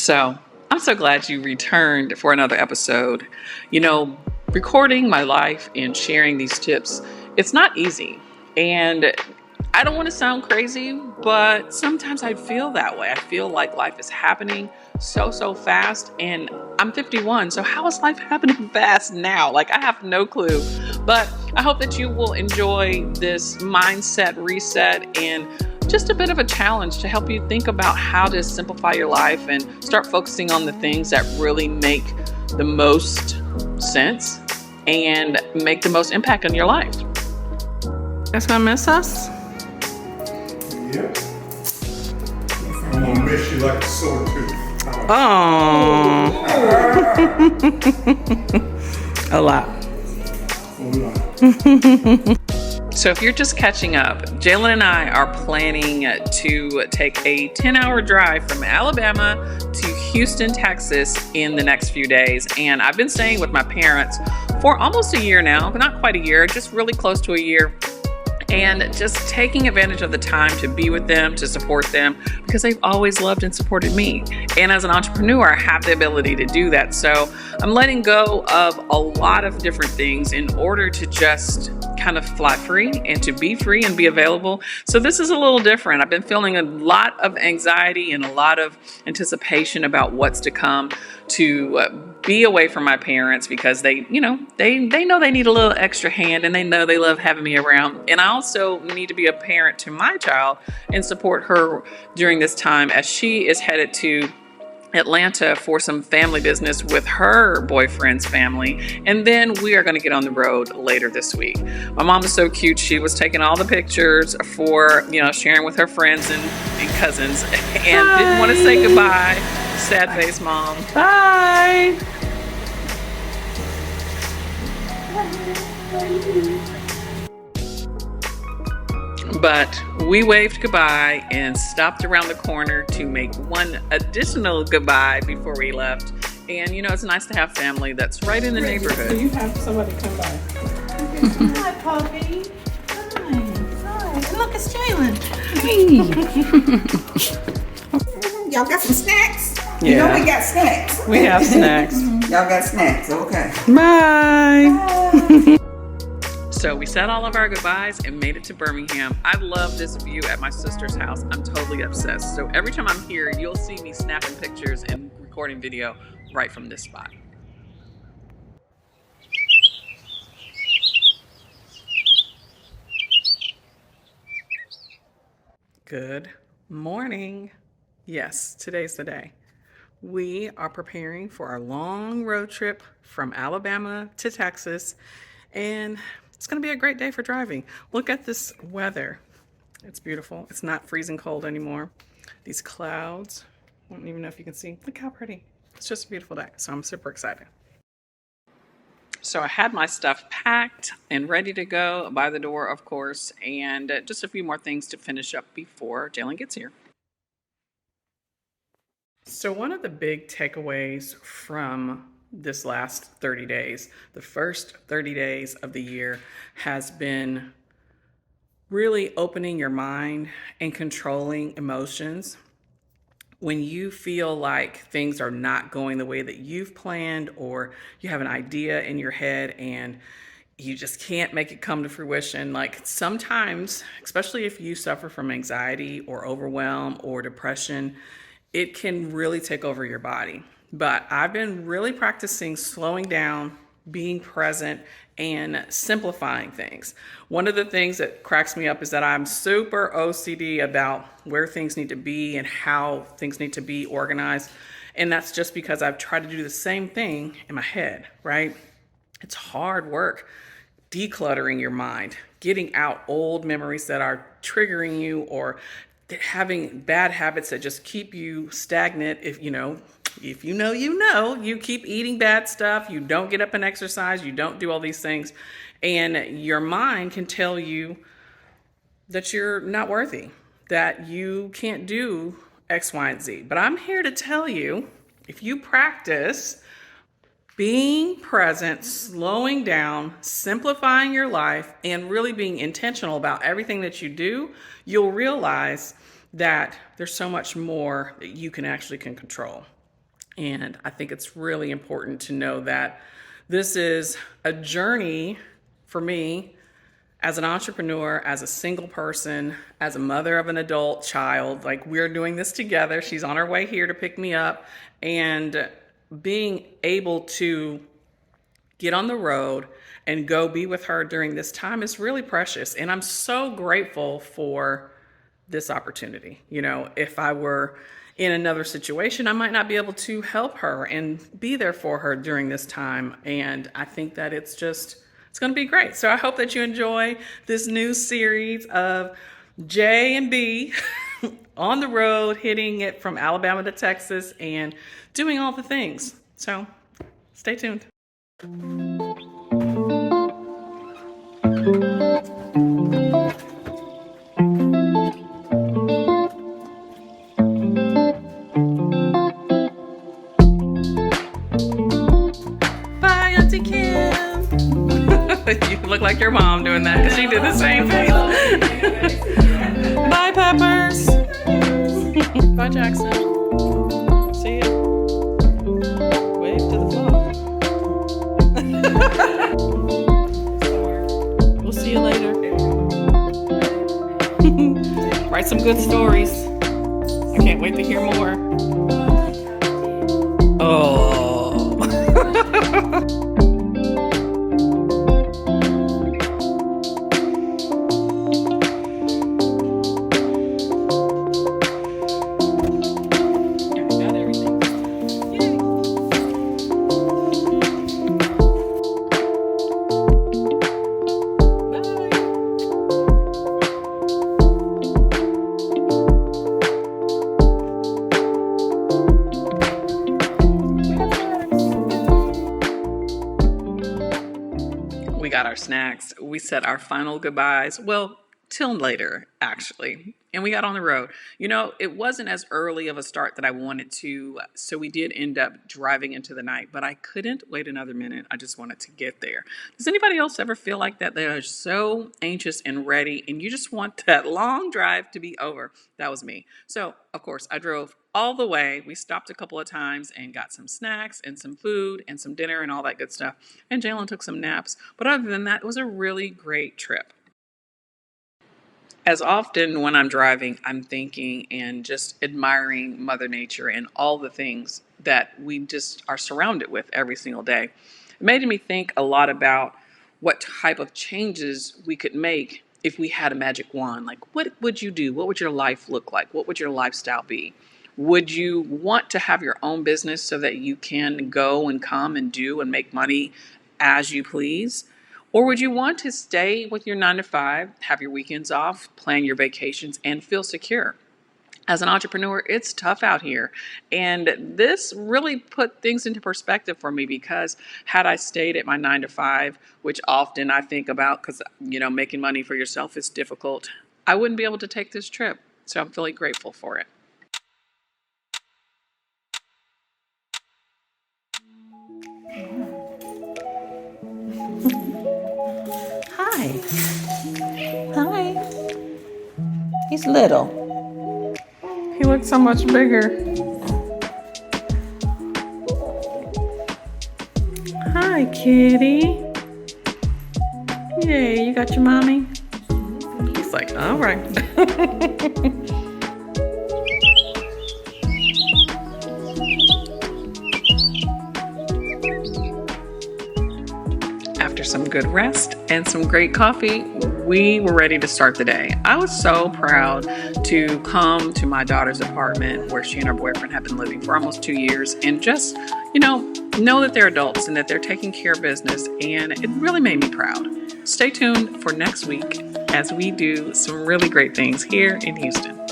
So I'm so glad you returned for another episode. You know, recording my life and sharing these tips, it's not easy. And I don't want to sound crazy, but sometimes I feel that way. I feel like life is happening so fast, and I'm 51. So how is life happening fast now? Like, I have no clue. But I hope that you will enjoy this mindset reset and just a bit of a challenge to help you think about how to simplify your life and start focusing on the things that really make the most sense and make the most impact on your life. Guys gonna miss us? Yep. I'm gonna miss you like a sore tooth. Oh, a lot. So if you're just catching up, Jalen and I are planning to take a 10-hour drive from Alabama to Houston, Texas in the next few days. And I've been staying with my parents for almost a year now, but not quite a year, just really close to a year. And just taking advantage of the time to be with them, to support them, because they've always loved and supported me. And as an entrepreneur, I have the ability to do that. So I'm letting go of a lot of different things in order to just kind of fly free and to be free and be available. So this is a little different. I've been feeling a lot of anxiety and a lot of anticipation about what's to come, to be away from my parents, because they know they need a little extra hand, and they know they love having me around. And I also need to be a parent to my child and support her during this time as she is headed to Atlanta for some family business with her boyfriend's family. And then we are going to get on the road later this week. My mom is so cute. She was taking all the pictures for, sharing with her friends and cousins, and Hi. Didn't want to say goodbye. Sad face mom. Bye. But we waved goodbye and stopped around the corner to make one additional goodbye before we left. And it's nice to have family that's right in the neighborhood. So you have somebody come by. Hi, Poppy. Hi. And look, it's Jalen. Hey. Y'all got some snacks? Yeah. You know we got snacks. We have snacks. Y'all got snacks, okay. Bye. So we said all of our goodbyes and made it to Birmingham. I love this view at my sister's house. I'm totally obsessed. So every time I'm here, you'll see me snapping pictures and recording video right from this spot. Good morning. Yes, today's the day. We are preparing for our long road trip from Alabama to Texas, and it's going to be a great day for driving. Look at this weather. It's beautiful. It's not freezing cold anymore. These clouds, I don't even know if you can see. Look how pretty. It's just a beautiful day. So I'm super excited. So I had my stuff packed and ready to go by the door, of course, and just a few more things to finish up before Jalen gets here. So one of the big takeaways from this last 30 days, the first 30 days of the year, has been really opening your mind and controlling emotions. When you feel like things are not going the way that you've planned, or you have an idea in your head and you just can't make it come to fruition, like sometimes, especially if you suffer from anxiety or overwhelm or depression, it can really take over your body. But I've been really practicing slowing down, being present, and simplifying things. One of the things that cracks me up is that I'm super OCD about where things need to be and how things need to be organized. And that's just because I've tried to do the same thing in my head, right? It's hard work decluttering your mind, getting out old memories that are triggering you, or having bad habits that just keep you stagnant. If you know, you keep eating bad stuff, you don't get up and exercise, you don't do all these things, and your mind can tell you that you're not worthy, that you can't do X, Y, and Z. But I'm here to tell you, if you practice being present, slowing down, simplifying your life, and really being intentional about everything that you do, you'll realize that there's so much more that you can control. And I think it's really important to know that this is a journey for me as an entrepreneur, as a single person, as a mother of an adult child. Like, we're doing this together. She's on her way here to pick me up, and being able to get on the road and go be with her during this time is really precious. And I'm so grateful for this opportunity. You know, if I were in another situation, I might not be able to help her and be there for her during this time. And I think that it's going to be great. So I hope that you enjoy this new series of J and B on the road, hitting it from Alabama to Texas and doing all the things. So stay tuned. Bye, Auntie Kim. You look like your mom doing that because she did the same thing. Bye, Peppers. Bye, Jackson. See ya. Wave to the phone. We'll see you later. Write some good stories. I can't wait to hear more. Oh. We got our snacks. We said our final goodbyes. Well, till later, actually. And we got on the road. You know, it wasn't as early of a start that I wanted to, so we did end up driving into the night, but I couldn't wait another minute. I just wanted to get there. Does anybody else ever feel like that? They are so anxious and ready, and you just want that long drive to be over. That was me. So, of course, I drove all the way. We stopped a couple of times and got some snacks and some food and some dinner and all that good stuff. And Jalen took some naps. But other than that, it was a really great trip. As often when I'm driving, I'm thinking and just admiring Mother Nature and all the things that we just are surrounded with every single day. It made me think a lot about what type of changes we could make if we had a magic wand. Like, what would you do? What would your life look like? What would your lifestyle be? Would you want to have your own business so that you can go and come and do and make money as you please? Or would you want to stay with your 9-to-5, have your weekends off, plan your vacations, and feel secure? As an entrepreneur, it's tough out here. And this really put things into perspective for me, because had I stayed at my 9-to-5, which often I think about because, you know, making money for yourself is difficult, I wouldn't be able to take this trip. So I'm really grateful for it. Hi. Hi. He's little. He looks so much bigger. Hi, kitty. Yay, you got your mommy? He's like, all right. After some good rest and some great coffee, we were ready to start the day. I was so proud to come to my daughter's apartment where she and her boyfriend have been living for almost 2 years, and just, know that they're adults and that they're taking care of business, and it really made me proud. Stay tuned for next week as we do some really great things here in Houston.